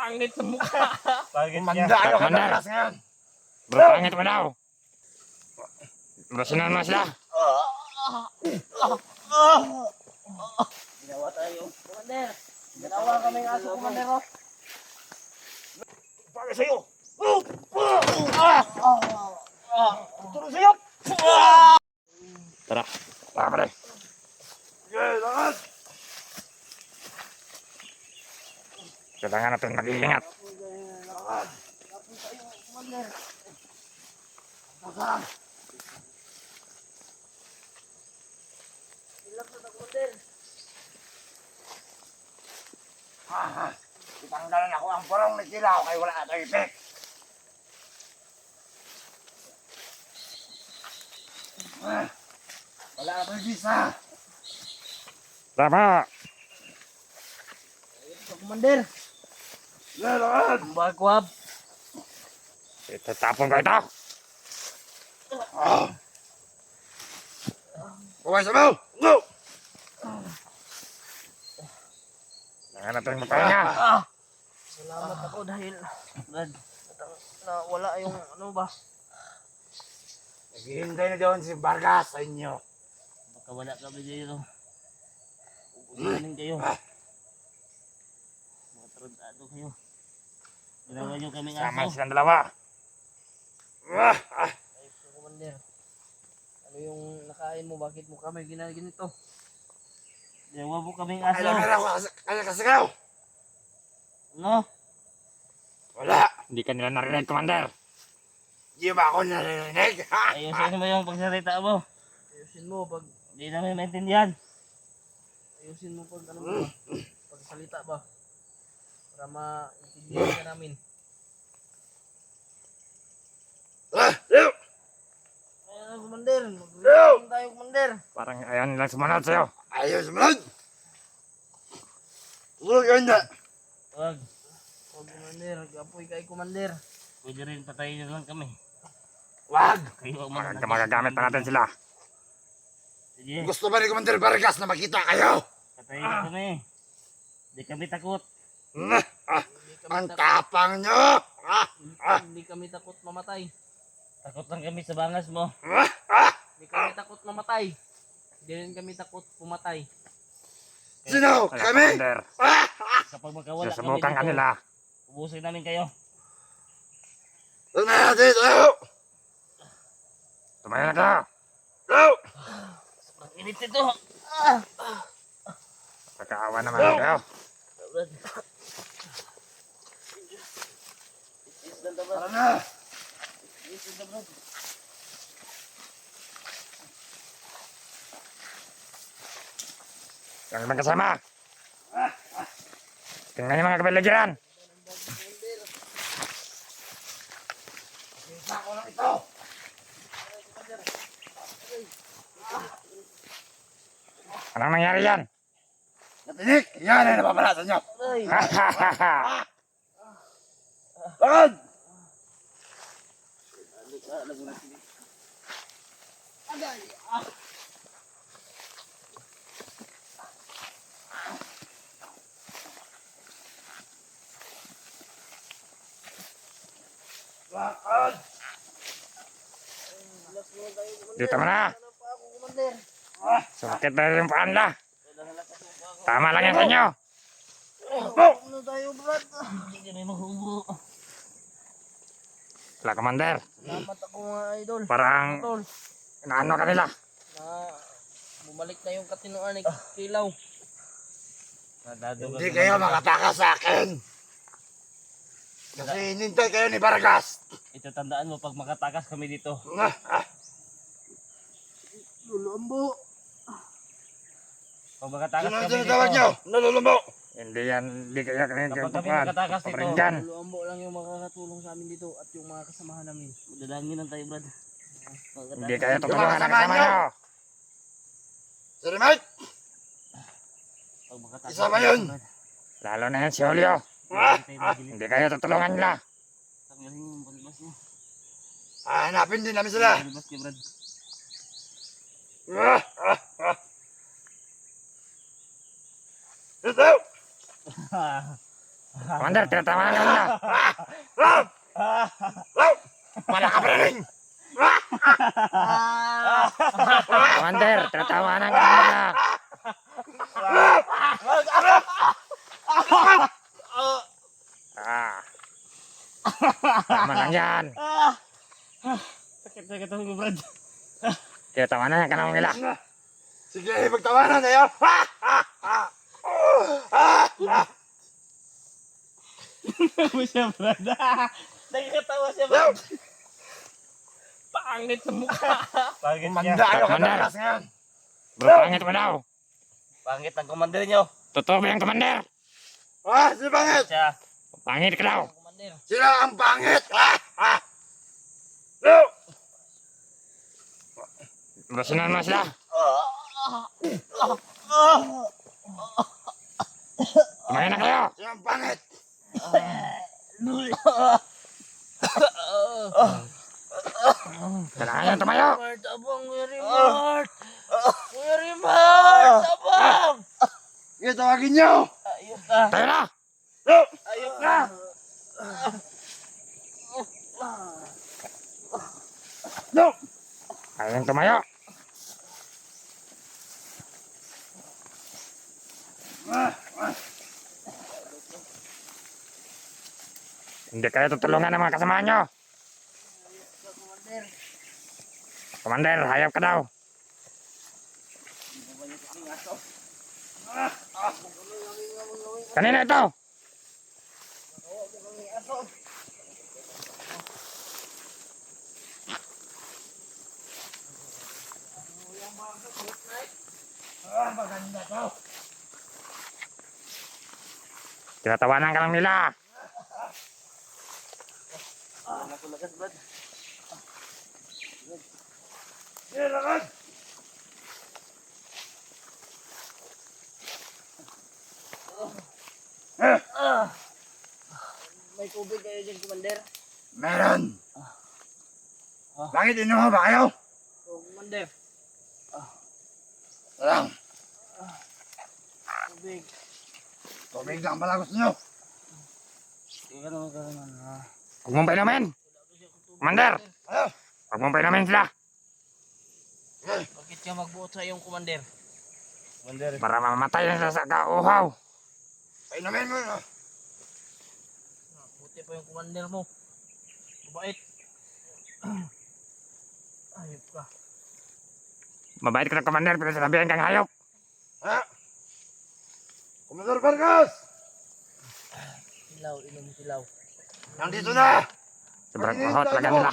Pangit na mukha. Pangit Kumanda niya. kayo Commander. kadalas ngayon. Bro, pangit mo daw. Lusinan mo sila. Ginawa tayo. Commander. Ginawa kami ng aso, Commander. Oh. Para sa'yo. Tulong sa'yo. Tara. Tara, pare. Lahat. Kailangan natin mag-iingat. Itanggalan ako ang parang na silaw kaya wala atang ipik. Wala atang visa. Tama. Commander. Lahat. Bagwab. Itatapon ko ito. Kumain sa mo. Go. Kailangan natin magpahinga. Salamat ako dahil Brad, na wala yung ano ba? Naghihintay na doon si Vargas sa inyo. Baka wala kami dito. Ubusin kayo. Mga tarantado kayo. Ginawa nyo kami Sama aso. silang dalawa. Ay, Commander. Ano yung nakain mo? Bakit mo kami ginaganito? Ginawa mo kaming aso. Kailangan ako kaya kasagaw. No? Wala. Hindi ka nila narinig, Commander. Di ba ako narinig? Ayusin mo yung pagsalita mo. Ayusin mo pag hindi namin maintindihan. Ayusin mo pag ano mo ba? Pagsalita ba? Para maintindihan ka namin. Yo. Ayan, Commander. Mag-reaction tayo, Commander. Parang ayaw nilang sumunod sa'yo. Ayaw sumunod. Huwag ganda. Wag. Wag, Commander. Gapoy kay Commander. Pwede rin patayin na lang kami. Wag. Kayo ang Magagamit pa natin sila. Sige, Gusto ba ni Commander Vargas na makita kayo? patayin na kami. Hindi kami takot. Ang tapang nyo. Hindi kami takot mamatay. Takot lang kami sa bangas mo. Ah. Hindi kami takot mamatay. Hindi rin kami takot pumatay. Sino? Kaya, Kami? Commander, Kapag magkawala kami susubukan ka dito, nila. ubusin namin kayo. Huwag na natin. Ayaw. Tumayo na kayo. Ayaw. Ang init ito. Pagkaawa naman kayo. Tara na. Yung ibang kasama. Tingnan yung mga kabila dyan. Isa ko lang ito. Anong nangyari yan? Natinik. Yan ang napapalasan nyo. Ay, Bakit? Bakit? Dito mo na. ano pa ako, Commander? Sumakit na rin yung paan nila. Tama lang yan sa inyo. Ano tayo, Brad? Hindi kami mahubo. Wala, Commander. Salamat ako mga idol. Parang Tol, inaano ka nila. na bumalik na yung katinoan ni Kilaw. Hindi kayo makatakas sa akin. Kasi hinintay kayo ni Vargas. Ito tandaan mo pag makatakas kami dito. Lulumbo. Pag makatakas Sino ang kami tinatawag nyo? dito. Nalulumbo. Hindi yan, hindi kaya kanina Kapag kami tutukan. makatakas dito, Paparinggan. lulumbo lang yung makakatulong sa amin dito at yung mga kasamahan namin. Magdadangin lang tayo, Brad. Hindi kaya Yung tutulungan mga ang kasama kasama nyo. nyo. Sir Mike. Pag makatakas Isa ba kami, yun? Brad, Lalo na yan si Julio. hindi tayo magilid. Hindi kaya tutulungan nila. Tanggalin yung balbas niya. Hanapin din namin sila. Balbas niya, Brad. Ito. Commander, tinatawanan ka nila. Wala ka paraling! Commander, tinatawanan ka nila. Ah. Tama lang yan. Sakit ang Brad. Tinatawanan ka naman nila. Sige, magtawanan na yun! Mo siya, Brad. Nakakatawa siya, Brad. Pangit sa mukha. Pangit Manda kayo ka Commander. Barkas ngayon! Bro, pangit mo daw. Pangit ang commander nyo. Totoo ba yung Commander? Si pangit! Siya. Pangit ka daw. Commander. Sila ang pangit! Basinan mo sila. Kumain na kayo. Sila ang pangit! Kailangan nyo tumayo. Mart, abang, very Mart. Very Mart, abang. Sige, tawagin nyo! Ayok ka. Tayo na. Ayok ka. No! Kailangan tumayo. Hindi kayo tutulungan ng mga kasama nyo. Commander, hayop ka daw. Kanina ito. Maganda to! Tinatawanan ka lang nila. Lakas, Brad. Sige, lakad! May tubig kayo dyan, commander. Meron! Bakit inuha ba kayo? Oh, commander. Lang, Tubig. tubig lang pala gusto nyo. Hindi ka naman karoon, ha? Huwag mong painumin. Commander, Ano? huwag mong painumin sila. Bakit ka magbuot sa iyong commander? Commander. Para mamamatay na sila sa kauhaw. Painumin mo no? Buti pa yung commander mo. Mabait. Ayop ka. Mabait ka ng Commander, pero sasabihan kang hayop. Ha? Commodore Vargas! Silaw, inom silaw. Nandito na! Sobrang kuho talaga nila.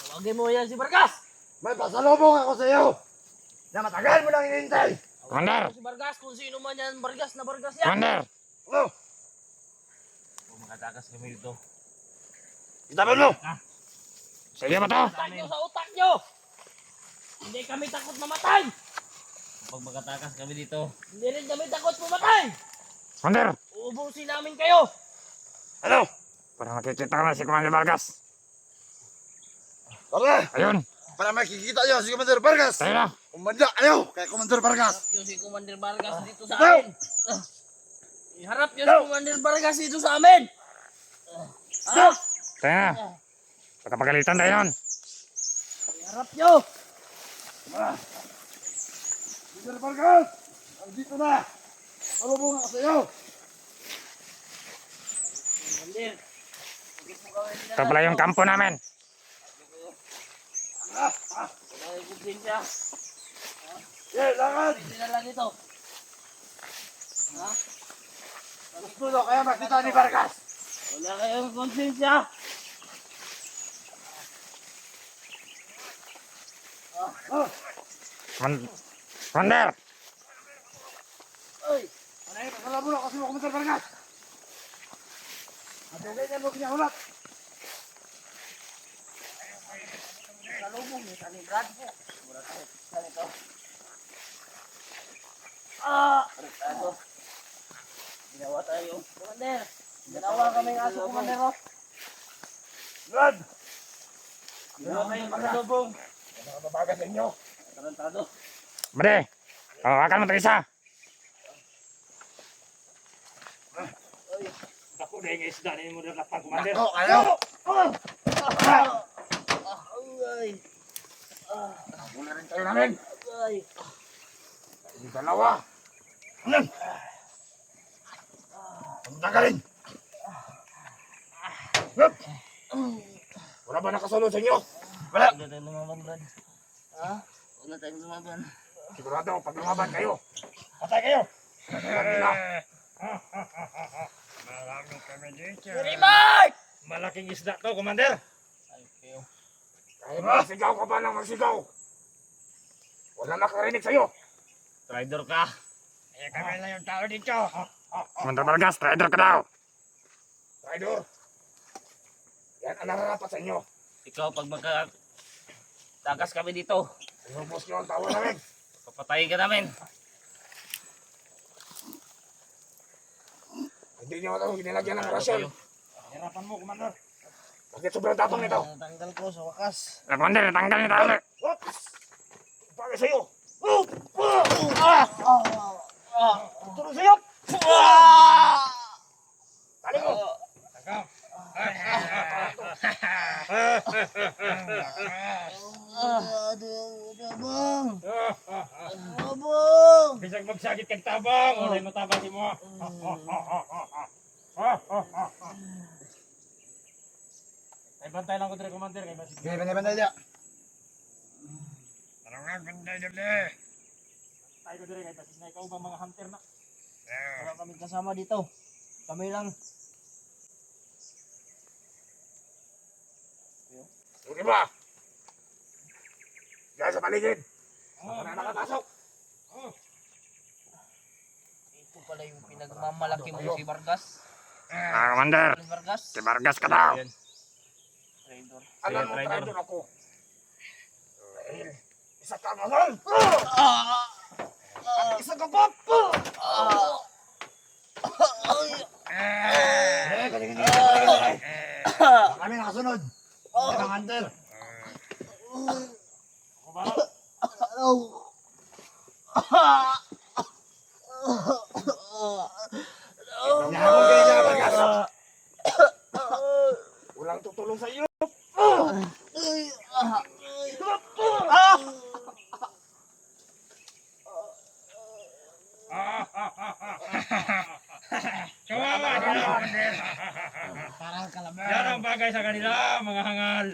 Tawagin mo yan si Vargas! May pasalubong ako sa iyo! Na matagal mo nang hinihintay! Commander! Si Vargas, kung sino man yan, Vargas na Vargas yan! Commander! Ano? Kung makatakas kami dito. Itapan mo! Sa iyo ba to? Utak nyo sa utak nyo! Hindi kami takot mamatay! Pag makatakas kami dito, hindi rin kami takot mamatay! Commander! Uubusin namin kayo! Ano? Para makikita ko na si Commander Vargas. Tara! Ayun! Para makikita nyo si Commander Vargas! Tayo na! Umanda kayo kay Commander Vargas! Harap nyo si Commander Vargas dito sa No! amin! Iharap nyo si Commander Vargas dito sa amin! Ah! Tayo na! Pagkapagalitan tayo nun. Iharap nyo! Commander Vargas! Nandito na! Salubong ako sa iyo! Commander! Bakit mo kami Ito pala yung kampo namin. Wala yung kumpinsya. Yeah, lakad! Hindi na lang ito. Ha? Gusto nyo kaya makita ni Vargas! Wala kayong konsensya. Commander! Uy! Ano yung pasalubong ako si Commander Vargas? At yung ganyan mo kinahulat! Salubong, may kalibrad po. Mura tayo. Ganito. Ah! Aritado. Ginawa tayo. Commander! Ginawa kami ng aso, Commander. Oh. Lad! Ginawa tayong pasalubong. Nakababaga sa inyo! Tarantado. Bre, hawakan mo ito isa. Ako na yung isda na mo nalapan, Commander. Ako, kayo. Ay. Mula rin kayo namin. Ay. Yung dalawa. Ano? Ang tagalin. Hup! Wala ba nakasunod sa inyo? Wala. Huwag na tayong lumaban, Brad. Ha? Huwag na tayong lumaban. Sigurado, pag lumaban kayo, patay kayo. Kanina. Marami kami dito. Remark! Malaking isda to, Commander. Ay, kayo. Kahit magsigaw ka pa ng magsigaw. Wala makarinig sa'yo. Traidor ka. Kaya kami lang yung tao dito. Commander Vargas, trader ka daw. Traidor. Yan ang nararapat sa inyo. Ikaw, pag tagas kami dito, Inubos nyo ang tawa namin. papatayin ka namin. Hindi nyo ito ginilagyan ng rasyon. Hirapan mo, Commander. Bakit sobrang tapang nito? Tanggal ko sa wakas. Commander, tanggal niyo tayo. Oops! Bagay sa'yo! Tulong sa'yo! Tali mo! Abang! Abang! Bisag magsakit kang tabang, wala mo tabang mo. Ay bantay lang ko dire, Commander, kay basig. Okay, banda-banda dyan. Parang nga bantay dali. Tayo ko dire kay basig na ikaw ba mga hunter na. Wala kami kasama dito. Kami lang. Yung iba! Diyan sa paligid! Ako na nakapasok! Ito pala yung pinagmamalaki mo si Vargas. Commander, Si Vargas. si Vargas ka daw. Traidor. Alam mo, traidor ako. Dahil isa ka mahal! At isa ka pa! Kami nakasunod! Mga hunter! Nahamon kayo dyan, Vargas! Walang tutulong sa iyo! Kawawa sila, Commander. Parang kalaban. Yan ang bagay sa kanila, mga hangal.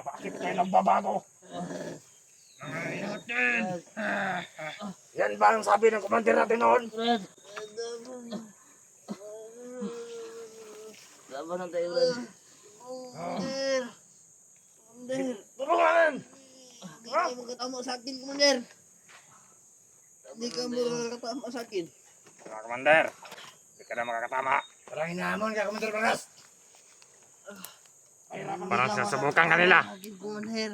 Bakit kayo nagbabago? Mga inutin. Yan ba ang sabi ng commander natin noon? Brad. Laban ng tayo, Brad. Tulungan! Hindi ka magkatama sa akin, Commander. Hindi ka magkatama sa akin. Mga Commander, hindi ka na makakatama. Parang hinahamon ka, Commander Vargas. Parang susubukan ka nila. Akin, Commander.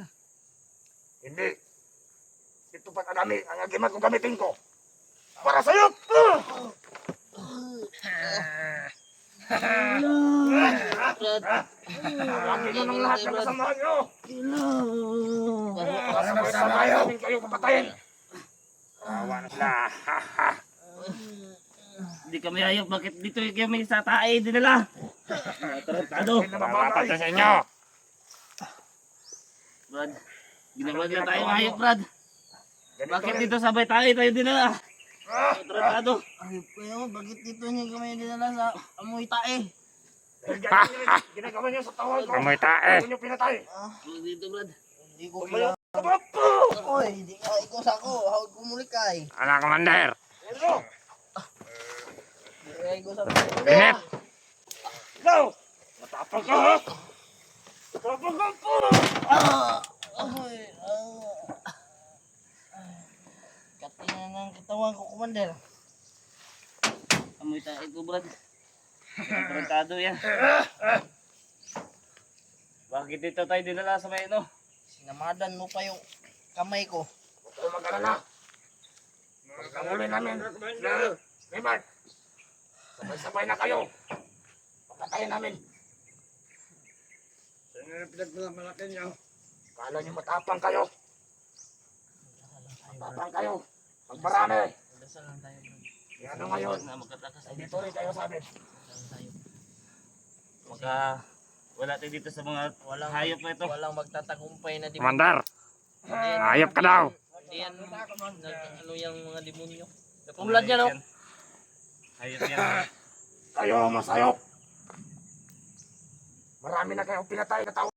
Hindi. Ito pa ang agimat kong gamitin ko. Para sa'yo! Lagi mo ng lahat ng kasamahan nyo! Para magsama namin kayo papatayin! Kawawa na sila. Hindi kami hayop. Bakit dito kami sa tae dinala? Tarantado. Kawawa sa inyo. Brad, ginawa nila tayo hayop, Brad. Ganito Bakit rin. dito sabay tayo dinala? Tarantado. Hayop kayo. Bakit dito nyo kami dinala sa amoy tae? Dahil ganyan nyo, ginagawa nyo sa tawag ko. Amoy tae. Huwag nyo pinatay. Dito, Brad. Hindi ko Tumayo. Oy, hindi ka ikaw sa ako. Hawag ko muli kay. Ano, Commander? Ano? Hindi ka ikaw sa Init. Ikaw! Matapang ka, ha? Matapang ka po! Oy, katingan ng katawan ko, Commander. Amoy tae ko, Brad. Tarantado yan. Bakit dito tayo dinala sa may Sinamadan mo pa yung kamay ko. Huwag kayo mag-alala. Pagkahuli namin, Raymond, sabay-sabay na kayo. Pagkatayin namin. Sino yung pinagmamalaki niyo? Kala niyo matapang kayo. Matapang kayo. Magparami. Dasal lang tayo, bro. Yan na ngayon. Na magkatakas Ay, dito rin kayo sa amin. Dasal lang tayo. Maka wala tayo dito sa mga hayop na ito. Walang magtatagumpay na demonyo. Commander, Hindi yan- hayop ka daw. Hindi yan, ano yung mga demonyo. Katulad niya, no? Hayop yan. Kayo masayop. Marami na kayong pinatay na tao.